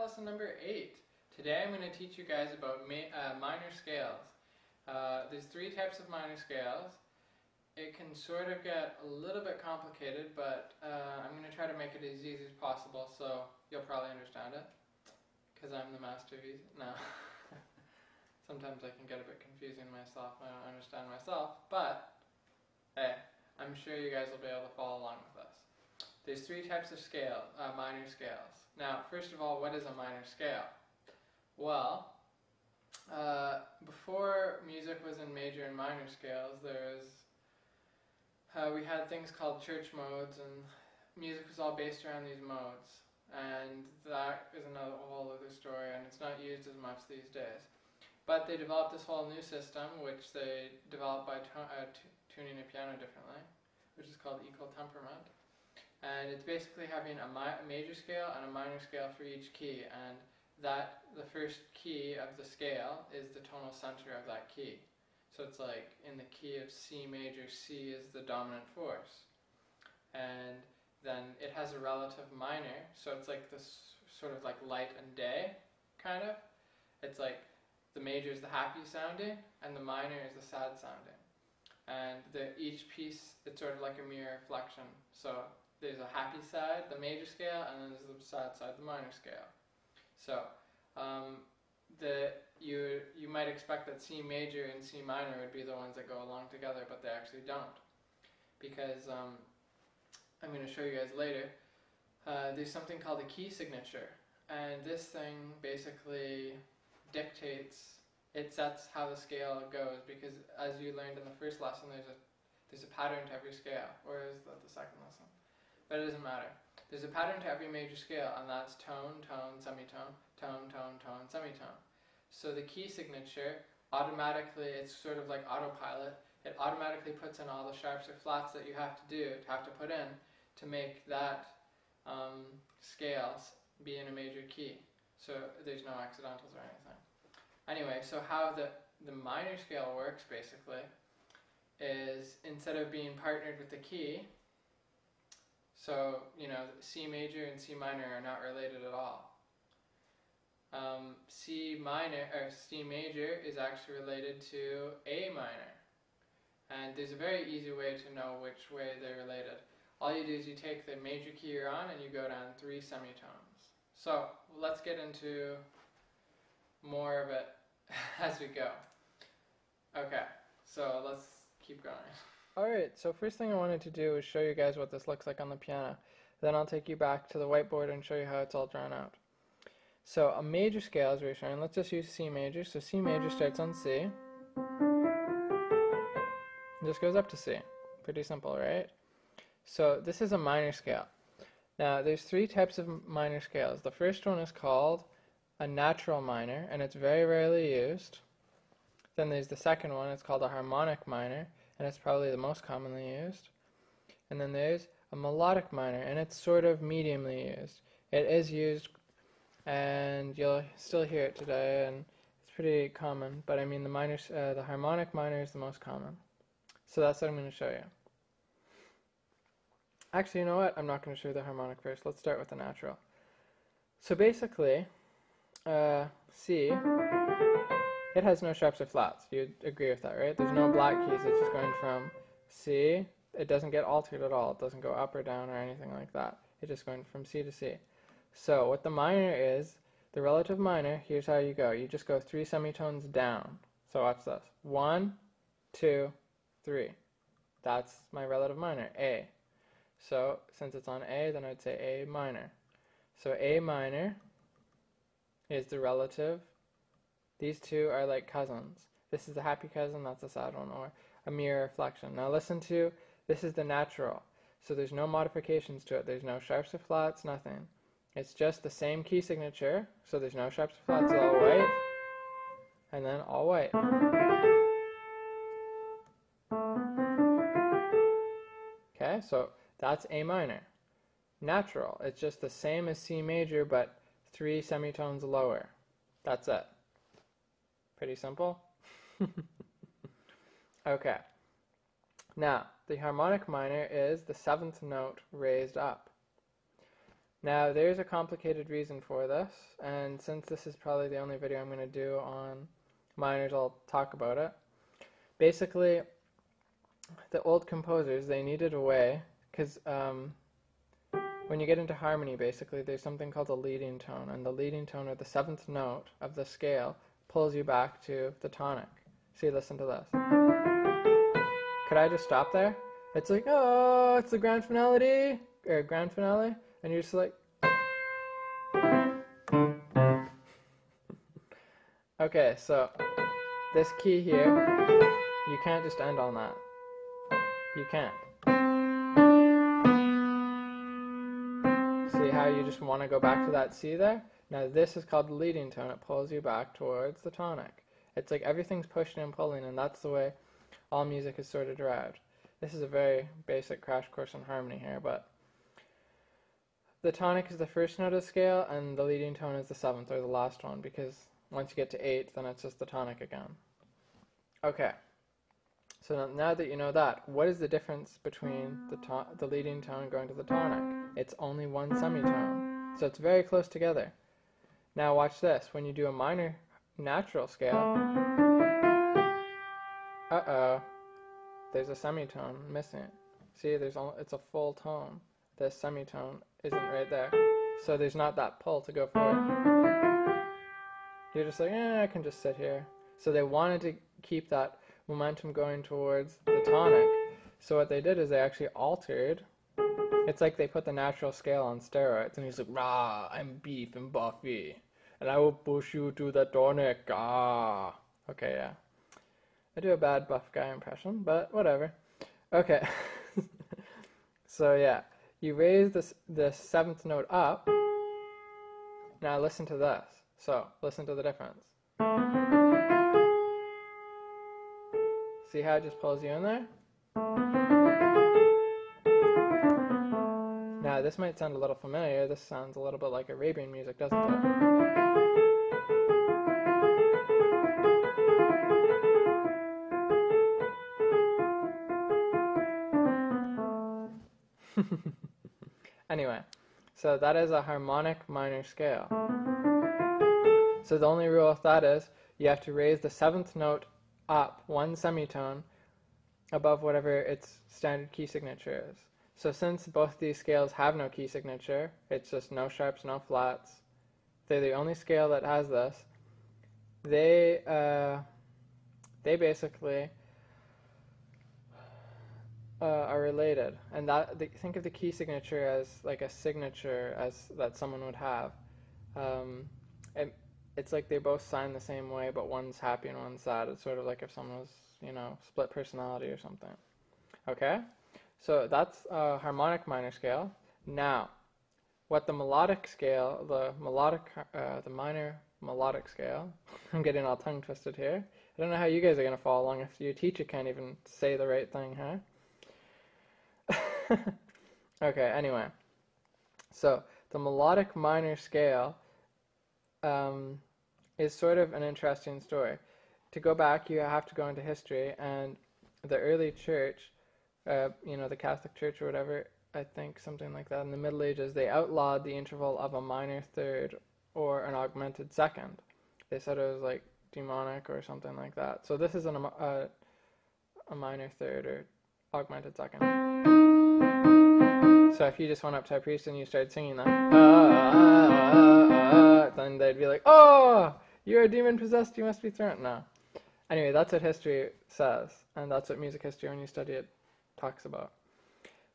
lesson number 8. Today I'm going to teach you guys about minor scales. There's 3 types of minor scales. It can sort of get a little bit complicated, but I'm going to try to make it as easy as possible so you'll probably understand it. Because I'm the master of easy. No. Sometimes I can get a bit confusing myself when I don't understand myself, but hey, I'm sure you guys will be able to follow along with us. There's 3 types of minor scales. Now, first of all, what is a minor scale? Well, before music was in major and minor scales, we had things called church modes, and music was all based around these modes. And that is another whole other story, and it's not used as much these days. But they developed this whole new system, which they developed by tuning a piano differently, which is called equal temperament. And it's basically having a major scale and a minor scale for each key, and the first key of the scale is the tonal center of that key. So it's like in the key of C major, C is the dominant force. And then it has a relative minor, so it's like this sort of like light and day, kind of. It's like the major is the happy sounding, and the minor is the sad sounding. And each piece, it's sort of like a mirror reflection. So there's a happy side, the major scale, and then there's the sad side, the minor scale. So you might expect that C major and C minor would be the ones that go along together, but they actually don't. Because I'm going to show you guys later, there's something called a key signature. And this thing basically dictates, it sets how the scale goes, because as you learned in the first lesson, there's a pattern to every scale, or is that the second lesson? But it doesn't matter. There's a pattern to every major scale, and that's tone, tone, semitone, tone, tone, tone, semitone. So the key signature, automatically, it's sort of like autopilot, it automatically puts in all the sharps or flats that you have to put in to make that scale be in a major key. So there's no accidentals or anything. Anyway, so how the minor scale works, basically, is instead of being partnered with the key, so, you know, C major and C minor are not related at all. C major is actually related to A minor. And there's a very easy way to know which way they're related. All you do is you take the major key you're on and you go down 3 semitones. So let's get into more of it as we go. Okay, so let's keep going. Alright, so first thing I wanted to do is show you guys what this looks like on the piano. Then I'll take you back to the whiteboard and show you how it's all drawn out. So a major scale, as we were showing, let's just use C major. So C major starts on C. It just goes up to C. Pretty simple, right? So this is a minor scale. Now there's 3 types of minor scales. The first one is called a natural minor, and it's very rarely used. Then there's the second one, it's called a harmonic minor, and it's probably the most commonly used. And then there's a melodic minor, and it's sort of mediumly used. It is used, and you'll still hear it today, and it's pretty common, but I mean the harmonic minor is the most common. So that's what I'm going to show you. Actually, you know what? I'm not going to show you the harmonic first. Let's start with the natural. So basically, C, it has no sharps or flats. You'd agree with that, right? There's no black keys. It's just going from C. It doesn't get altered at all. It doesn't go up or down or anything like that. It's just going from C to C. So what the minor is, the relative minor, here's how you go. You just go 3 semitones down. So watch this. 1, 2, 3. That's my relative minor, A. So since it's on A, then I'd say A minor. So A minor is the relative. These 2 are like cousins. This is the happy cousin, that's the sad one, or a mirror reflection. Now listen to, this is the natural. So there's no modifications to it. There's no sharps or flats, nothing. It's just the same key signature, so there's no sharps or flats, all white, and then all white. Okay, so that's A minor. Natural, it's just the same as C major, but 3 semitones lower. That's it. Pretty simple? Okay. Now, the harmonic minor is the 7th note raised up. Now, there's a complicated reason for this, and since this is probably the only video I'm going to do on minors, I'll talk about it. Basically, the old composers, they needed a way, because when you get into harmony, basically, there's something called a leading tone, and the leading tone, or the seventh note of the scale, pulls you back to the tonic. See, listen to this. Could I just stop there? It's like, oh, it's the grand finale, and you're just like, okay, so this key here, you can't just end on that. You can't. See how you just want to go back to that C there? Now this is called the leading tone. It pulls you back towards the tonic. It's like everything's pushing and pulling, and that's the way all music is sort of derived. This is a very basic crash course in harmony here, but the tonic is the first note of the scale, and the leading tone is the seventh, or the last one, because once you get to 8, then it's just the tonic again. Okay, so now that you know that, what is the difference between the leading tone going to the tonic? It's only one semitone, so it's very close together. Now watch this. When you do a minor natural scale, there's a semitone missing. See, it's a full tone. This semitone isn't right there, so there's not that pull to go forward. You're just like, I can just sit here. So they wanted to keep that momentum going towards the tonic. So what they did is they actually altered. It's like they put the natural scale on steroids, and he's like, rah, I'm Beef and Buffy, and I will push you to the tonic, ah. Okay, yeah. I do a bad buff guy impression, but whatever. Okay. So yeah, you raise the seventh note up. Now listen to this. So, listen to the difference. See how it just pulls you in there? Now, this might sound a little familiar. This sounds a little bit like Arabian music, doesn't it? Anyway, so that is a harmonic minor scale. So the only rule with that is you have to raise the seventh note up one semitone above whatever its standard key signature is. So since both these scales have no key signature, it's just no sharps, no flats, they're the only scale that has this, they basically are related. And think of the key signature as like a signature that someone would have. It's like they both sign the same way, but one's happy and one's sad. It's sort of like if someone was, split personality or something. Okay? So that's a harmonic minor scale. Now, what the melodic scale, the minor melodic scale, I'm getting all tongue twisted here. I don't know how you guys are going to follow along if your teacher can't even say the right thing, huh? Okay, anyway. So, the melodic minor scale is sort of an interesting story. To go back, you have to go into history, and the early church, the Catholic Church or whatever, I think something like that, in the Middle Ages, they outlawed the interval of a minor third or an augmented second. They said it was like demonic or something like that. So this is a minor third or augmented second. So if you just went up to a priest and you started singing that, then they'd be like, oh, you're a demon possessed, you must be thrown. No. Anyway, that's what history says, and that's what music history, when you study it, talks about.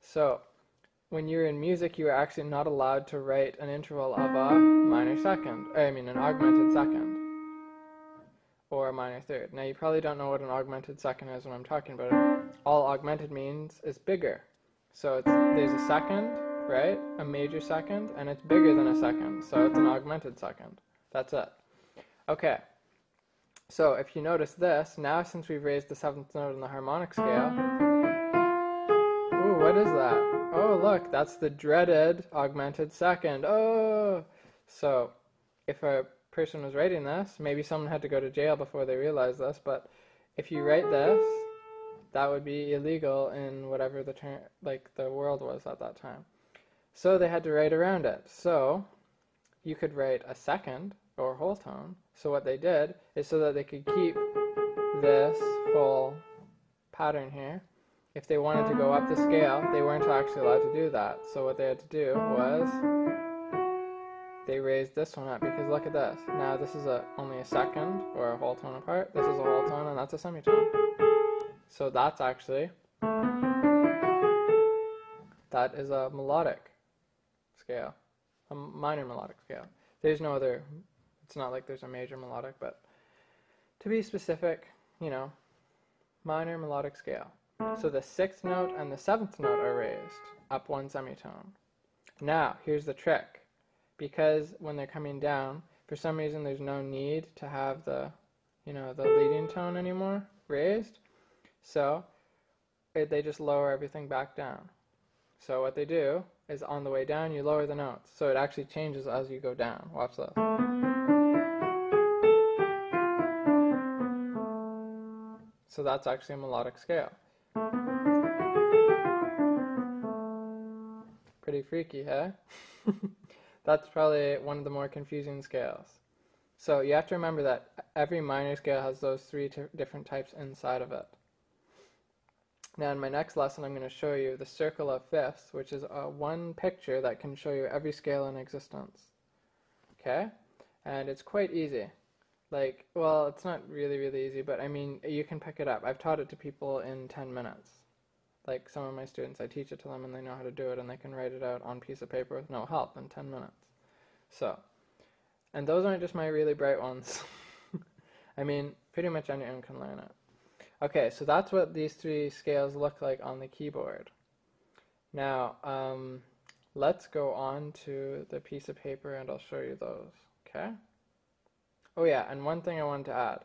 So, when you're in music, you are actually not allowed to write an interval of a minor second, an augmented second, or a minor third. Now, you probably don't know what an augmented second is when I'm talking about it. All augmented means is bigger. So there's a second, right? A major second, and it's bigger than a second. So it's an augmented second. That's it. Okay. So if you notice this, now since we've raised the seventh note in the harmonic scale, ooh, what is that? Oh, look, that's the dreaded augmented second. Oh! So if a person was writing this, maybe someone had to go to jail before they realized this, but if you write this, that would be illegal in whatever the world was at that time. So they had to write around it. So you could write a second or whole tone. So what they did is so that they could keep this whole pattern here. If they wanted to go up the scale, they weren't actually allowed to do that. So what they had to do was they raised this one up, because look at this. Now this is only a second or a whole tone apart. This is a whole tone and that's a semitone. So that's actually, that is a melodic scale, a minor melodic scale. There's no other, it's not like there's a major melodic, but to be specific, you know, minor melodic scale. So the 6th note and the 7th note are raised up one semitone. Now, here's the trick. Because when they're coming down, for some reason there's no need to have the, you know, the leading tone anymore raised. So they just lower everything back down. So what they do is on the way down you lower the notes. So it actually changes as you go down. Watch this. So that's actually a melodic scale. Pretty freaky, huh? That's probably one of the more confusing scales. So you have to remember that every minor scale has those 3 different types inside of it. Now in my next lesson I'm going to show you the circle of fifths, which is one picture that can show you every scale in existence. Okay? And it's quite easy. Like, well, it's not really easy, but I mean, you can pick it up. I've taught it to people in 10 minutes. Like some of my students, I teach it to them and they know how to do it and they can write it out on a piece of paper with no help in 10 minutes. So, and those aren't just my really bright ones. I mean, pretty much anyone can learn it. Okay, so that's what these 3 scales look like on the keyboard. Now, let's go on to the piece of paper and I'll show you those, okay? Oh yeah, and one thing I wanted to add.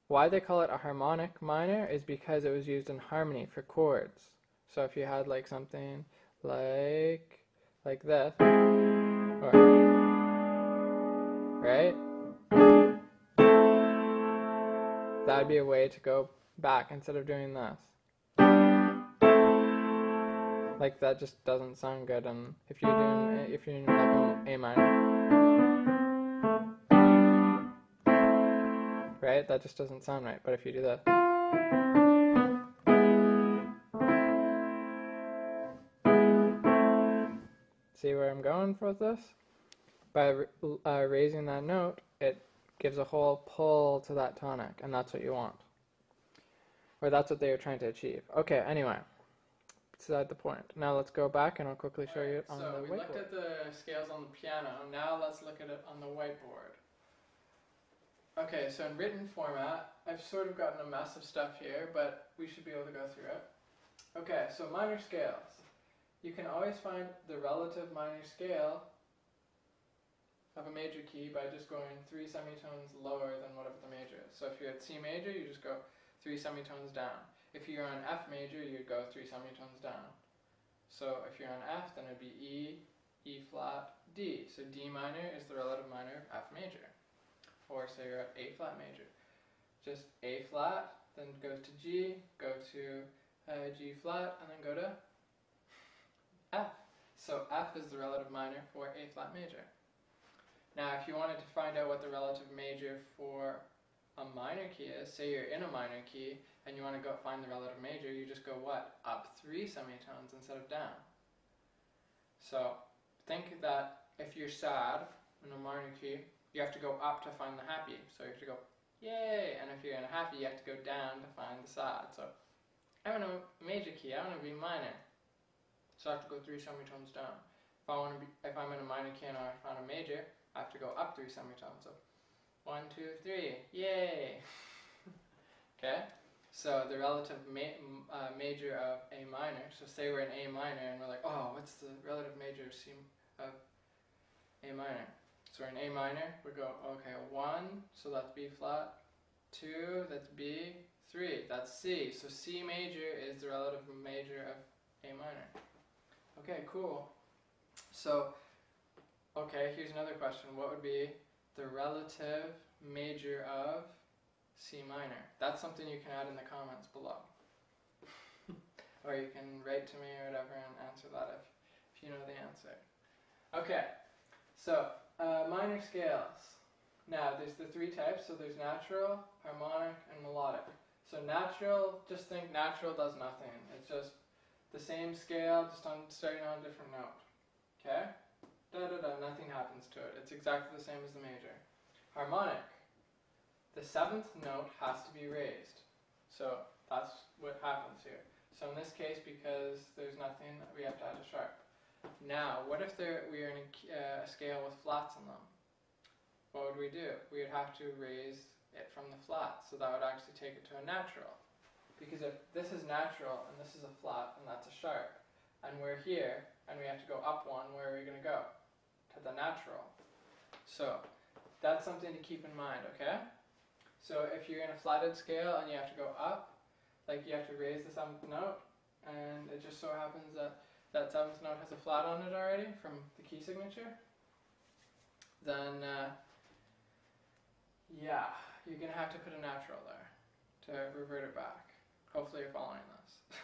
Why they call it a harmonic minor is because it was used in harmony for chords. So if you had like something like this, or, right? That would be a way to go back instead of doing this. Like that just doesn't sound good. And if you're doing like an A minor, right? That just doesn't sound right. But if you do that, see where I'm going with this? By raising that note, it gives a whole pull to that tonic, and that's what you want. Or that's what they were trying to achieve. Okay, anyway, beside the point. Now let's go back and I'll quickly show you it on the whiteboard. So we looked at the scales on the piano. Now let's look at it on the whiteboard. Okay, so in written format, I've sort of gotten a mess of stuff here, but we should be able to go through it. Okay, so minor scales. You can always find the relative minor scale of a major key by just going 3 semitones lower than whatever the major is. So if you're at C major, you just go 3 semitones down. If you're on F major, you'd go 3 semitones down. So if you're on F, then it'd be E, E flat, D. So D minor is the relative minor of F major. Or say you're at A flat major. Just A flat, then go to G, go to G flat, and then go to F. So F is the relative minor for A flat major. Now if you wanted to find out what the relative major for a minor key is, say you're in a minor key and you want to go find the relative major, you just go what? Up 3 semitones instead of down. So think that if you're sad in a minor key, you have to go up to find the happy. So you have to go, yay! And if you're in a happy, you have to go down to find the sad. So I'm in a major key, I want to be minor. So I have to go 3 semitones down. If I'm in a minor key and I found a major, I have to go up 3 semitones. So 1, 2, 3, yay! Okay, so the relative major of A minor. So say we're in A minor and we're like, oh, what's the relative major of A minor? So we're in A minor, we go, okay, 1, so that's B flat, 2, that's B, 3, that's C. So C major is the relative major of A minor. Okay, cool. So, okay, here's another question. What would be the relative major of C minor? That's something you can add in the comments below. Or you can write to me or whatever and answer that if you know the answer. Okay, so minor scales. Now there's the three types, so there's natural, harmonic, and melodic. So natural, just think natural does nothing. It's just the same scale, just starting on a different note. Okay? Da da da, nothing happens to it. It's exactly the same as the major. Harmonic. The seventh note has to be raised. So that's what happens here. So in this case, because there's nothing, we have to add a sharp. Now, what if we are in a scale with flats in them? What would we do? We would have to raise it from the flat, so that would actually take it to a natural. Because if this is natural, and this is a flat, and that's a sharp, and we're here, and we have to go up one, where are we going to go? To the natural. So, that's something to keep in mind, okay? So if you're in a flatted scale, and you have to go up, like you have to raise the seventh note, and it just so happens that that seventh note has a flat on it already, from the key signature, then yeah, you're going to have to put a natural there to revert it back. Hopefully you're following this.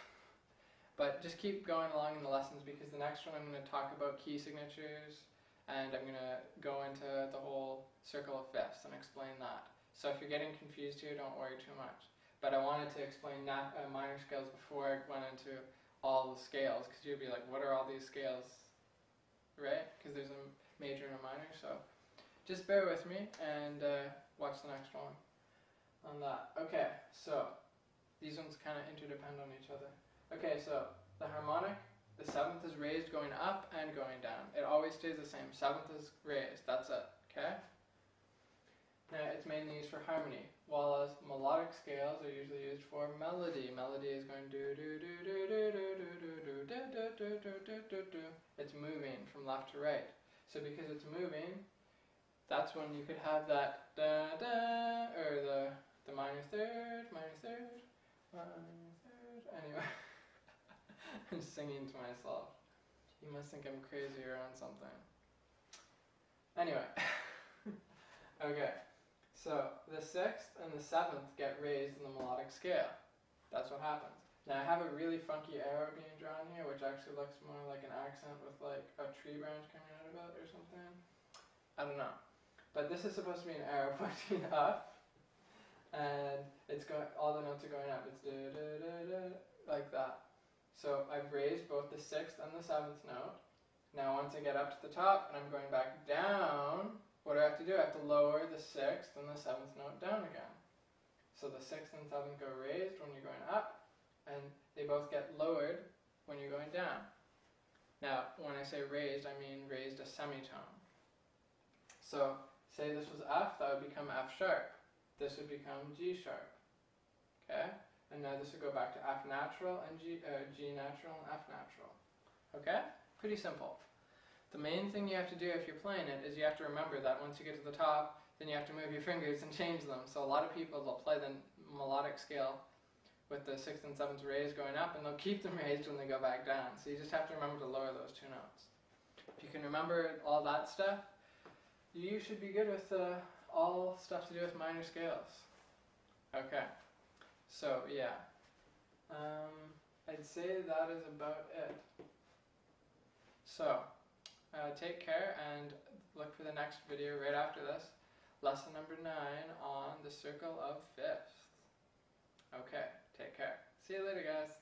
But just keep going along in the lessons, because the next one I'm going to talk about key signatures, and I'm going to go into the whole circle of fifths and explain that. So if you're getting confused here, don't worry too much. But I wanted to explain minor scales before I went into all the scales, because you'd be like, what are all these scales, right? Because there's a major and a minor, so just bear with me and watch the next one on that. Okay, so these ones kind of interdepend on each other. Okay, so the harmonic, the seventh is raised going up and going down. It always stays the same. Seventh is raised, that's it, okay? Now it's mainly used for harmony, while as melodic scales are usually used for melody. Melody is going do do do do do do do do do do do do do do do. It's moving from left to right. So because it's moving, that's when you could have that da da, or the minor third, minor third, minor third. Anyway, I'm singing to myself. You must think I'm crazy or on something. Anyway, okay. So the sixth and the seventh get raised in the melodic scale. That's what happens. Now I have a really funky arrow being drawn here, which actually looks more like an accent with like a tree branch coming out of it or something. I don't know. But this is supposed to be an arrow pointing up, and it's going. All the notes are going up. It's da da da da like that. So I've raised both the sixth and the seventh note. Now once I get up to the top and I'm going back down, what do I have to do? I have to lower the sixth and the seventh note down again. So the sixth and seventh go raised when you're going up, and they both get lowered when you're going down. Now when I say raised, I mean raised a semitone. So say this was F, that would become F sharp. This would become G sharp. Okay? And now this would go back to F natural and G natural and F natural. Okay? Pretty simple. The main thing you have to do if you're playing it is you have to remember that once you get to the top, then you have to move your fingers and change them. So a lot of people, they'll play the melodic scale with the sixth and seventh raised going up, and they'll keep them raised when they go back down. So you just have to remember to lower those two notes. If you can remember all that stuff, you should be good with all stuff to do with minor scales. Okay, so yeah, I'd say that is about it. So, take care and look for the next video right after this, lesson number 9 on the circle of fifths. Okay, take care. See you later, guys.